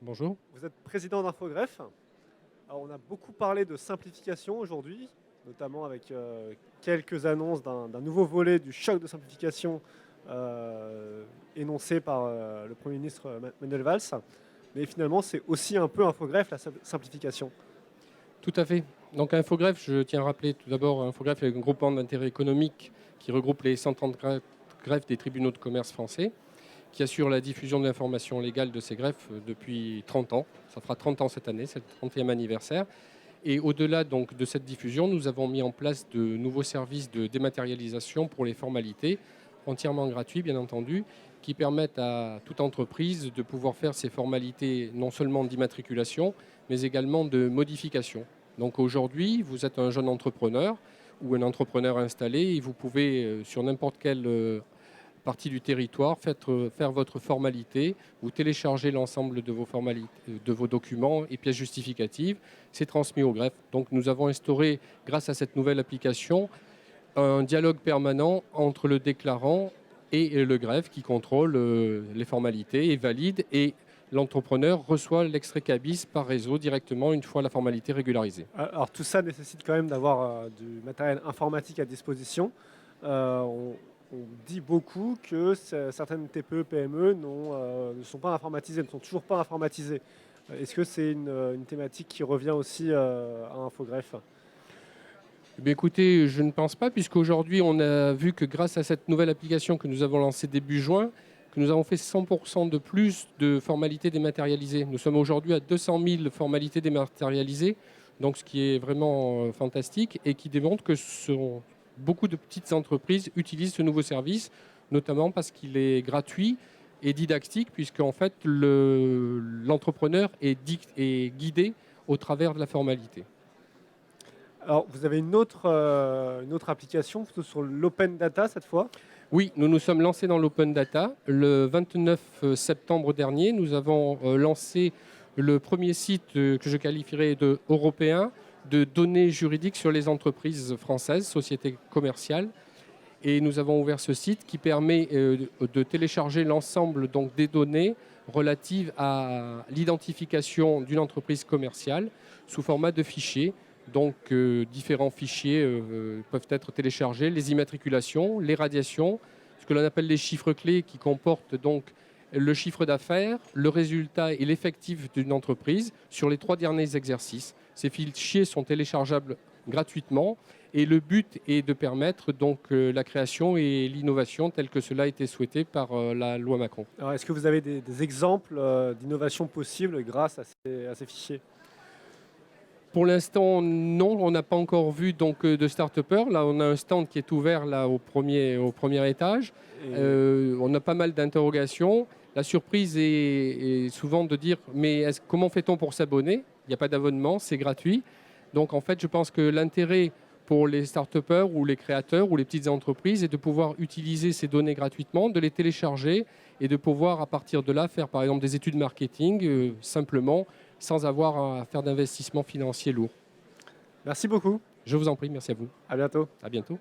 Bonjour. Vous êtes président d'Infogreffe. Alors, on a beaucoup parlé de simplification aujourd'hui, notamment avec quelques annonces d'un nouveau volet du choc de simplification énoncé par le Premier ministre Manuel Valls. Mais finalement, c'est aussi un peu Infogreffe, la simplification. Tout à fait. Donc Infogreffe, je tiens à rappeler tout d'abord, Infogreffe est un groupement d'intérêt économique qui regroupe les 130 greffes des tribunaux de commerce français, qui assure la diffusion de l'information légale de ces greffes depuis 30 ans. Ça fera 30 ans cette année, c'est le 30e anniversaire. Et au-delà donc de cette diffusion, nous avons mis en place de nouveaux services de dématérialisation pour les formalités, entièrement gratuits bien entendu, qui permettent à toute entreprise de pouvoir faire ses formalités non seulement d'immatriculation, mais également de modification. Donc aujourd'hui, vous êtes un jeune entrepreneur ou un entrepreneur installé et vous pouvez, sur n'importe quelle partie du territoire, faire votre formalité, vous téléchargez l'ensemble de vos formalités, de vos documents et pièces justificatives, c'est transmis au greffe. Donc nous avons instauré, grâce à cette nouvelle application, un dialogue permanent entre le déclarant et le greffe qui contrôle les formalités et valide, et l'entrepreneur reçoit l'extrait CABIS par réseau directement une fois la formalité régularisée. Alors tout ça nécessite quand même d'avoir du matériel informatique à disposition. On dit beaucoup que certaines TPE, PME ne sont pas informatisées, ne sont toujours pas informatisées. Est-ce que c'est une thématique qui revient aussi à Infogreffe? Eh bien, écoutez, je ne pense pas, puisqu'aujourd'hui, on a vu que grâce à cette nouvelle application que nous avons lancée début juin, que nous avons fait 100% de plus de formalités dématérialisées. Nous sommes aujourd'hui à 200 000 formalités dématérialisées, donc ce qui est vraiment fantastique et qui démontre que beaucoup de petites entreprises utilisent ce nouveau service, notamment parce qu'il est gratuit et didactique, puisqu'en fait, l'entrepreneur est guidé au travers de la formalité. Alors, vous avez une autre application, plutôt sur l'open data cette fois. Oui, nous nous sommes lancés dans l'open data. Le 29 septembre dernier, nous avons lancé le premier site que je qualifierais de européen de données juridiques sur les entreprises françaises, sociétés commerciales. Et nous avons ouvert ce site qui permet de télécharger l'ensemble donc des données relatives à l'identification d'une entreprise commerciale sous format de fichiers. Donc différents fichiers peuvent être téléchargés, les immatriculations, les radiations, ce que l'on appelle les chiffres clés qui comportent donc le chiffre d'affaires, le résultat et l'effectif d'une entreprise sur les 3 derniers exercices. Ces fichiers sont téléchargeables gratuitement et le but est de permettre donc la création et l'innovation telle que cela a été souhaité par la loi Macron. Alors, est-ce que vous avez des exemples d'innovation possibles grâce à ces fichiers? Pour l'instant, non, on n'a pas encore vu donc, de start-upers. Là, on a un stand qui est ouvert là, au premier étage. On a pas mal d'interrogations. La surprise est souvent de dire mais comment fait-on pour s'abonner? Il n'y a pas d'abonnement, c'est gratuit. Donc en fait, je pense que l'intérêt pour les start-upers ou les créateurs ou les petites entreprises est de pouvoir utiliser ces données gratuitement, de les télécharger et de pouvoir à partir de là faire par exemple des études marketing simplement sans avoir à faire d'investissement financier lourd. Merci beaucoup. Je vous en prie, merci à vous. À bientôt. À bientôt.